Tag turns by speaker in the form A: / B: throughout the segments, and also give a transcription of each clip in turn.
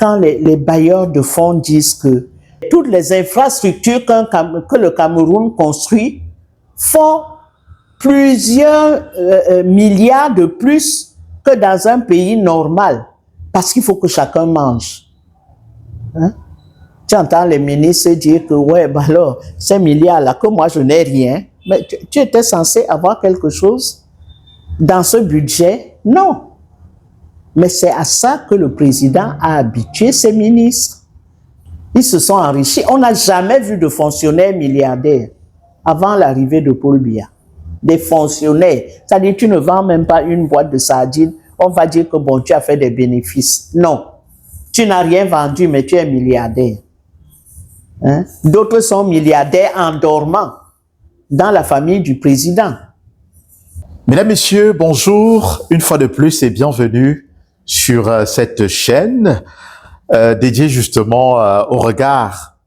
A: quand les bailleurs de fonds disent que toutes les infrastructures que le Cameroun construit font plusieurs milliards de plus que dans un pays normal, parce qu'il faut que chacun mange. Hein? Tu entends les ministres dire que, ouais, bah alors, ces milliards-là, que moi je n'ai rien, mais tu étais censé avoir quelque chose dans ce budget? Non. Mais c'est à ça que le président a habitué ses ministres. Ils se sont enrichis. On n'a jamais vu de fonctionnaires milliardaires avant l'arrivée de Paul Biya. Des fonctionnaires. C'est-à-dire, tu ne vends même pas une boîte de sardines, on va dire que bon, tu as fait des bénéfices. Non. Tu n'as rien vendu, mais tu es milliardaire. Hein? D'autres sont milliardaires en dormant dans la famille du président.
B: Mesdames, Messieurs, bonjour. Une fois de plus et bienvenue sur cette chaîne dédiée justement au regard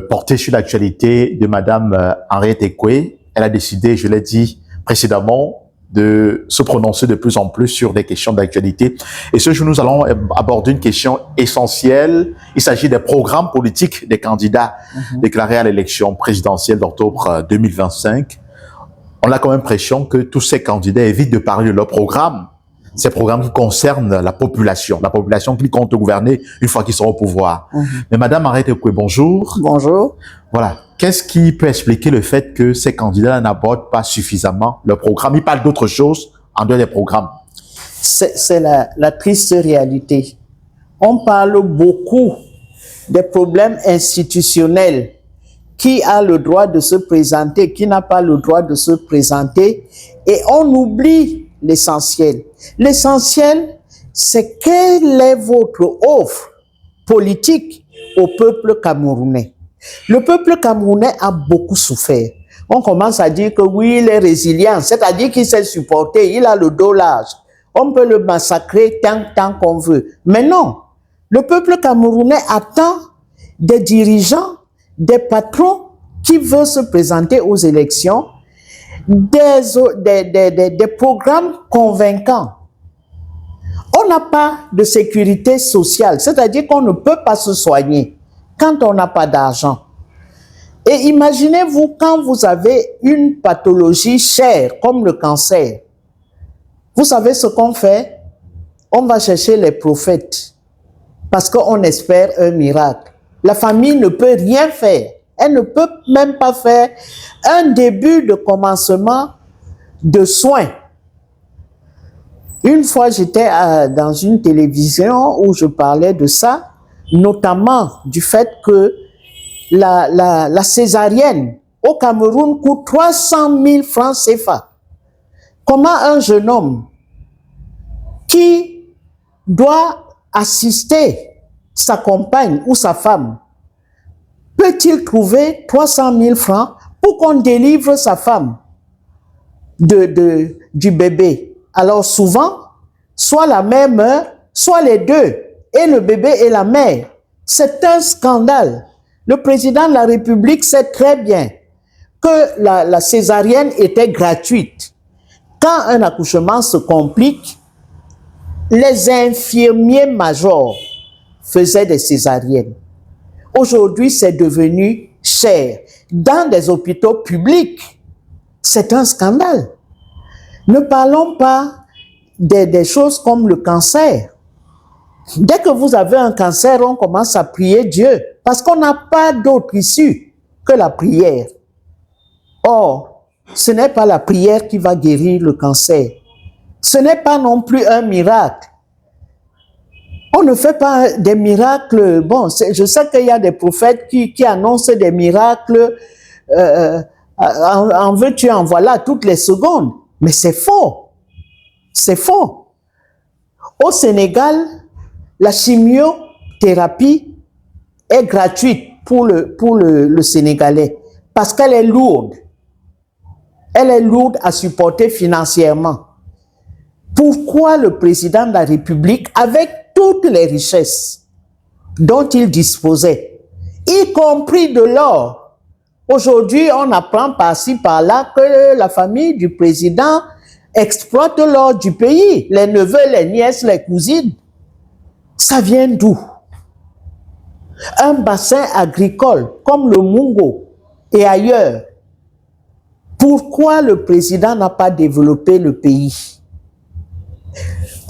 B: porté sur l'actualité de Madame Henriette Ekwe. Elle a décidé, je l'ai dit précédemment, de se prononcer de plus en plus sur des questions d'actualité. Et ce jour, nous allons aborder une question essentielle. Il s'agit des programmes politiques des candidats déclarés à l'élection présidentielle d'octobre 2025. On a quand même l'impression que tous ces candidats évitent de parler de leur programme. Ces programmes qui concernent la population qui compte gouverner une fois qu'ils seront au pouvoir. Mais Madame Henriette Ekwe, bonjour.
A: Bonjour.
B: Voilà. Qu'est-ce qui peut expliquer le fait que ces candidats n'abordent pas suffisamment leur programme? Ils parlent d'autre chose en dehors des programmes.
A: C'est la triste réalité. On parle beaucoup des problèmes institutionnels. Qui a le droit de se présenter, qui n'a pas le droit de se présenter, et on oublie l'essentiel. L'essentiel, c'est quelle est votre offre politique au peuple camerounais. Le peuple camerounais a beaucoup souffert. On commence à dire que oui, il est résilient, c'est-à-dire qu'il s'est supporté, il a le dos large. On peut le massacrer tant qu'on veut. Mais non, le peuple camerounais attend des dirigeants, des patrons qui veulent se présenter aux élections, des programmes convaincants. On n'a pas de sécurité sociale, c'est-à-dire qu'on ne peut pas se soigner quand on n'a pas d'argent. Et imaginez-vous quand vous avez une pathologie chère comme le cancer. Vous savez ce qu'on fait? On va chercher les prophètes parce qu'on espère un miracle. La famille ne peut rien faire. Elle ne peut même pas faire un début de commencement de soins. Une fois, j'étais dans une télévision où je parlais de ça, notamment du fait que la césarienne au Cameroun coûte 300 000 francs CFA. Comment un jeune homme qui doit assister sa compagne ou sa femme peut-il trouver 300 000 francs pour qu'on délivre sa femme du bébé? Alors souvent, soit la mère meurt, soit les deux, et le bébé et la mère. C'est un scandale. Le président de la République sait très bien que la césarienne était gratuite. Quand un accouchement se complique, les infirmiers majors faisaient des césariennes. Aujourd'hui, c'est devenu cher. Dans des hôpitaux publics, c'est un scandale. Ne parlons pas des choses comme le cancer. Dès que vous avez un cancer, on commence à prier Dieu parce qu'on n'a pas d'autre issue que la prière. Or, ce n'est pas la prière qui va guérir le cancer. Ce n'est pas non plus un miracle. On ne fait pas des miracles. Bon, je sais qu'il y a des prophètes qui annoncent des miracles. En veux-tu, en voilà, toutes les secondes. Mais c'est faux. C'est faux. Au Sénégal, la chimiothérapie est gratuite pour le Sénégalais parce qu'elle est lourde. Elle est lourde à supporter financièrement. Pourquoi le président de la République, avec toutes les richesses dont il disposait, y compris de l'or, aujourd'hui on apprend par-ci par-là que la famille du président exploite l'or du pays, les neveux, les nièces, les cousines. Ça vient d'où? un bassin agricole comme le Mungo et ailleurs. Pourquoi le président n'a pas développé le pays?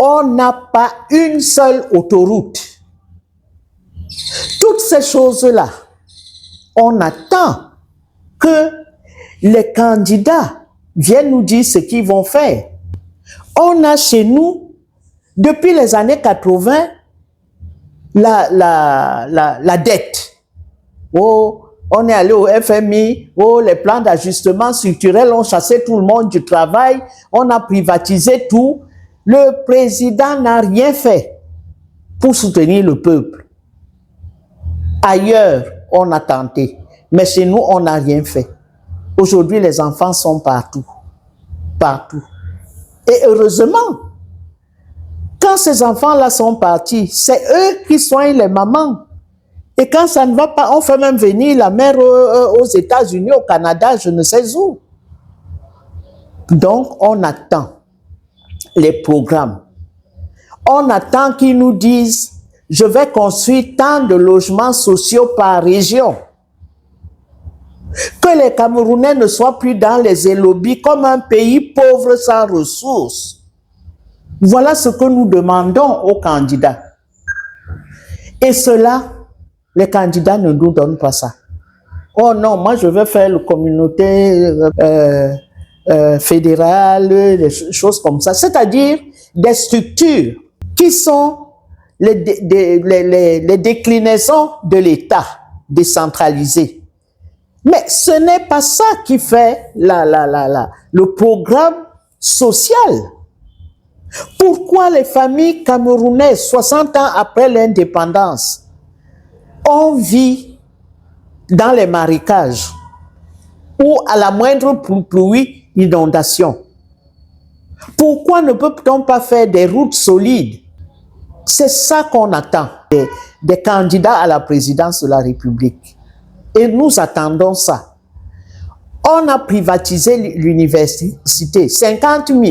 A: On n'a pas une seule autoroute. Toutes ces choses-là, on attend que les candidats viennent nous dire ce qu'ils vont faire. On a chez nous, depuis les années 80, la dette. Oh, on est allé au FMI, oh, les plans d'ajustement structurel ont chassé tout le monde du travail, on a privatisé tout. Le président n'a rien fait pour soutenir le peuple. Ailleurs, on a tenté, mais chez nous, on n'a rien fait. Aujourd'hui, les enfants sont partout. Partout. Et heureusement, quand ces enfants-là sont partis, c'est eux qui soignent les mamans. Et quand ça ne va pas, on fait même venir la mère aux États-Unis, au Canada, je ne sais où. Donc, on attend les programmes. On attend qu'ils nous disent, je vais construire tant de logements sociaux par région. Que les Camerounais ne soient plus dans les élobis comme un pays pauvre sans ressources. Voilà ce que nous demandons aux candidats. Et cela, les candidats ne nous donnent pas ça. Oh non, moi je veux faire la communauté fédérale, des choses comme ça. C'est-à-dire des structures qui sont les déclinaisons de l'État décentralisé. Mais ce n'est pas ça qui fait le programme social. Pourquoi les familles camerounaises, 60 ans après l'indépendance, on vit dans les marécages ou à la moindre pluie, inondation? Pourquoi ne peut-on pas faire des routes solides? C'est ça qu'on attend des candidats à la présidence de la République. Et nous attendons ça. On a privatisé l'université, 50 000.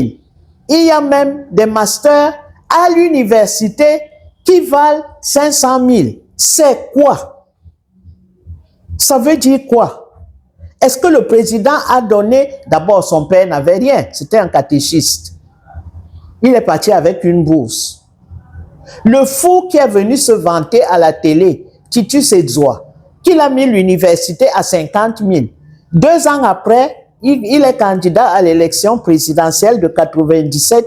A: Il y a même des masters à l'université qui valent 500 000. C'est quoi? Ça veut dire quoi? Est-ce que le président a donné... D'abord, son père n'avait rien. C'était un catéchiste. Il est parti avec une bourse. Le fou qui est venu se vanter à la télé, Titus Edzoa, qu'il a mis l'université à 50 000. 2 ans après, il est candidat à l'élection présidentielle de 97.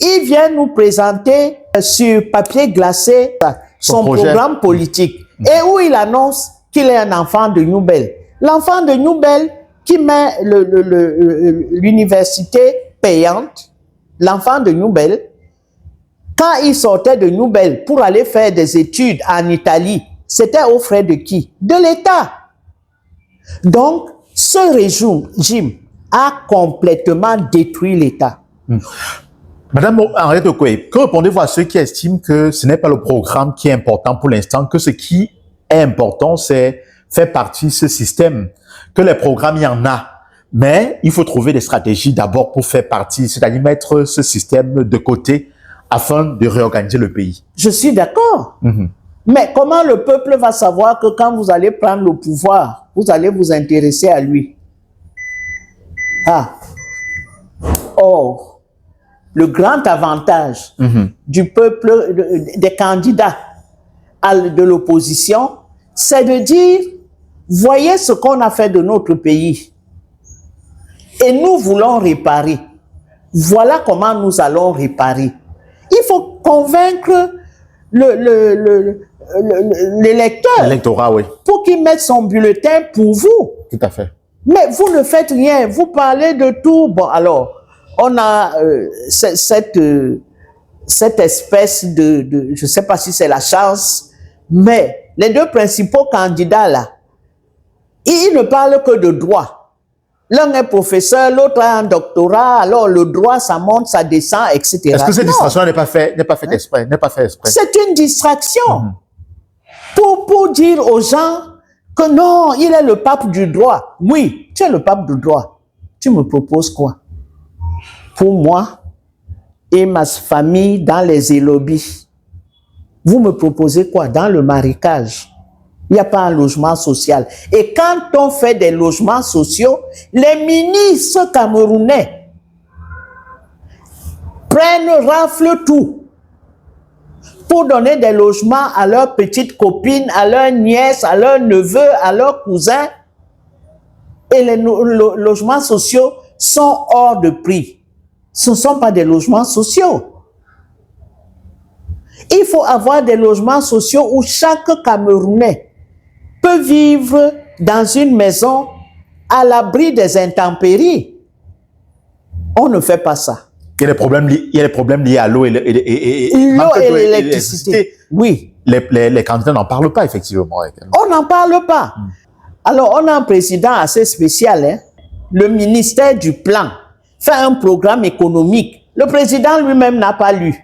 A: Il vient nous présenter sur papier glacé son programme politique. Et où il annonce qu'il est un enfant de Noubel. L'enfant de Noubel qui met l'université payante, l'enfant de Noubel, quand il sortait de Noubel pour aller faire des études en Italie, c'était aux frais de qui? De l'État. Donc, ce régime a complètement détruit l'État.
B: Madame Henriette Okoye, que répondez-vous à ceux qui estiment que ce n'est pas le programme qui est important pour l'instant, que ce qui est important, c'est faire partie de ce système, que les programmes, il y en a, mais il faut trouver des stratégies d'abord pour faire partie, c'est-à-dire mettre ce système de côté afin de réorganiser le pays.
A: Je suis d'accord. Mais comment le peuple va savoir que quand vous allez prendre le pouvoir, vous allez vous intéresser à lui? Or, le grand avantage du peuple, des candidats de l'opposition, c'est de dire, voyez ce qu'on a fait de notre pays. Et nous voulons réparer. Voilà comment nous allons réparer. Il faut convaincre l'électeur.
B: L'électorat, oui.
A: Pour qu'il mette son bulletin pour vous.
B: Tout à fait.
A: Mais vous ne faites rien. Vous parlez de tout. Bon, alors, on a cette espèce de... Je ne sais pas si c'est la chance, mais les deux principaux candidats, là, ils ne parlent que de droit. L'un est professeur, l'autre a un doctorat, alors le droit, ça monte, ça descend, etc.
B: Est-ce que cette distraction n'est pas faite exprès, n'est pas fait exprès?
A: C'est une distraction pour dire aux gens que non, il est le pape du droit. Oui, tu es le pape du droit. Tu me proposes quoi? Pour moi et ma famille dans les élobis, vous me proposez quoi? Dans le marécage. Il n'y a pas un logement social. Et quand on fait des logements sociaux, les ministres camerounais raflent tout pour donner des logements à leurs petites copines, à leurs nièces, à leurs neveux, à leurs cousins. Et les logements sociaux sont hors de prix. Ce ne sont pas des logements sociaux. Il faut avoir des logements sociaux où chaque Camerounais peut vivre dans une maison à l'abri des intempéries. On ne fait pas ça.
B: Il y a des problèmes liés à l'eau et
A: l'électricité. Oui.
B: Les candidats n'en parlent pas, effectivement.
A: On n'en parle pas. Alors, on a un président assez spécial, hein? Le ministère du Plan fait un programme économique. Le président lui-même n'a pas lu.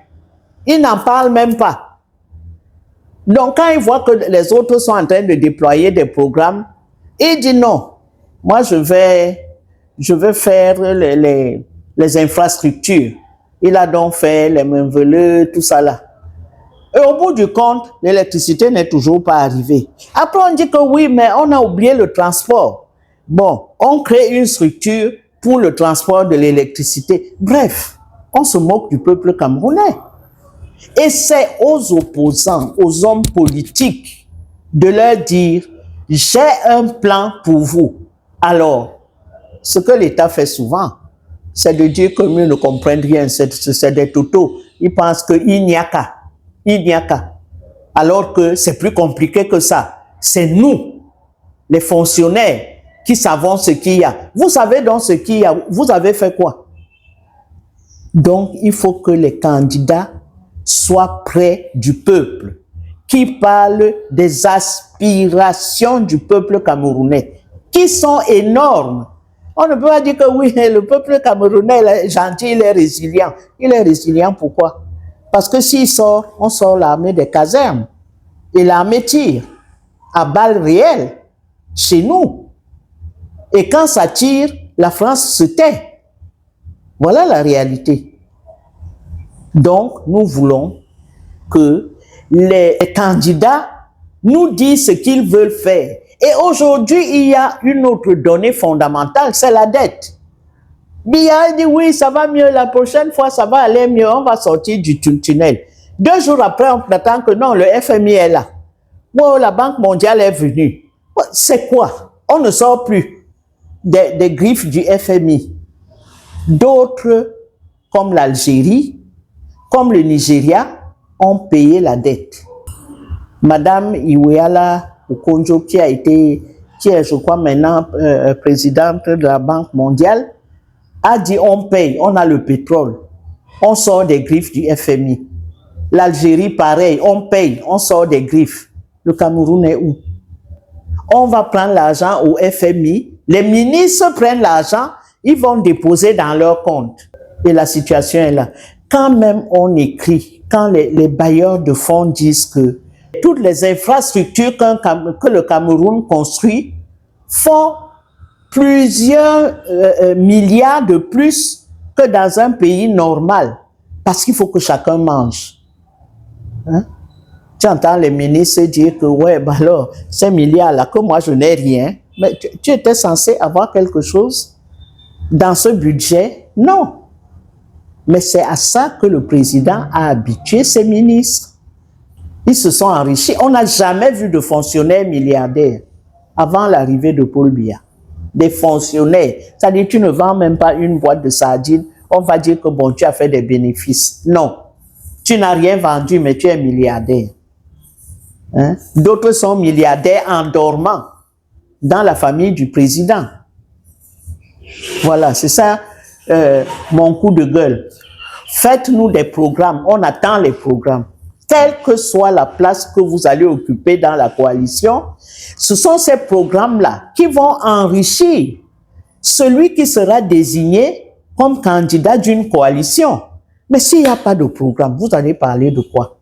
A: Il n'en parle même pas. Donc, quand il voit que les autres sont en train de déployer des programmes, il dit non. Moi, je vais faire les infrastructures. Il a donc fait les mains-veleux, tout ça là. Et au bout du compte, l'électricité n'est toujours pas arrivée. Après, on dit que oui, mais on a oublié le transport. Bon, on crée une structure pour le transport de l'électricité. Bref, on se moque du peuple camerounais. Et c'est aux opposants, aux hommes politiques, de leur dire « j'ai un plan pour vous ». Alors, ce que l'État fait souvent, c'est de dire que nous ne comprennent rien, c'est des totos. Ils pensent qu'il n'y a qu'à. Il n'y a qu'à. Alors que c'est plus compliqué que ça. C'est nous, les fonctionnaires, qui savons ce qu'il y a. Vous savez donc ce qu'il y a. Vous avez fait quoi? Donc, il faut que les candidats soient près du peuple, qui parlent des aspirations du peuple camerounais, qui sont énormes. On ne peut pas dire que oui, le peuple camerounais est gentil, il est résilient. Il est résilient pourquoi? Parce que s'il sort, on sort l'armée des casernes. Et l'armée tire à balles réelles chez nous. Et quand ça tire, la France se tait. Voilà la réalité. Donc, nous voulons que les candidats nous disent ce qu'ils veulent faire. Et aujourd'hui, il y a une autre donnée fondamentale, c'est la dette. Biya dit oui, ça va mieux, la prochaine fois, ça va aller mieux, on va sortir du tunnel. 2 jours après, on attend que non, le FMI est là. Oh, la Banque mondiale est venue. C'est quoi? On ne sort plus des griffes du FMI. D'autres, comme l'Algérie, comme le Nigeria, ont payé la dette. Madame Iweala Okonjo, qui est, je crois, maintenant présidente de la Banque mondiale, a dit on paye, on a le pétrole, on sort des griffes du FMI. L'Algérie, pareil, on paye, on sort des griffes. Le Cameroun est où? On va prendre l'argent au FMI, les ministres prennent l'argent, ils vont déposer dans leur compte. Et la situation est là. Quand même on écrit, quand les bailleurs de fonds disent que toutes les infrastructures que le Cameroun construit font plusieurs milliards de plus que dans un pays normal. Parce qu'il faut que chacun mange. Hein? Tu entends les ministres dire que, ouais, bah alors, ces milliards-là, que moi je n'ai rien. Mais tu étais censé avoir quelque chose dans ce budget? Non. Mais c'est à ça que le président a habitué ses ministres. Ils se sont enrichis. On n'a jamais vu de fonctionnaires milliardaires avant l'arrivée de Paul Biya. Des fonctionnaires. C'est-à-dire, tu ne vends même pas une boîte de sardines. On va dire que bon, tu as fait des bénéfices. Non. Tu n'as rien vendu, mais tu es milliardaire. Hein? D'autres sont milliardaires en dormant dans la famille du président. Voilà, c'est ça mon coup de gueule. Faites-nous des programmes. On attend les programmes. Quelle que soit la place que vous allez occuper dans la coalition, ce sont ces programmes-là qui vont enrichir celui qui sera désigné comme candidat d'une coalition. Mais s'il n'y a pas de programme, vous allez parler de quoi?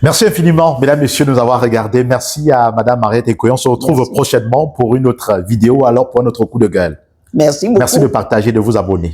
B: Merci infiniment, mesdames, messieurs, de nous avoir regardés. Merci à madame Mariette Ekoye. On se retrouve prochainement pour une autre vidéo, alors pour un autre coup de gueule.
A: Merci beaucoup.
B: Merci de partager, de vous abonner.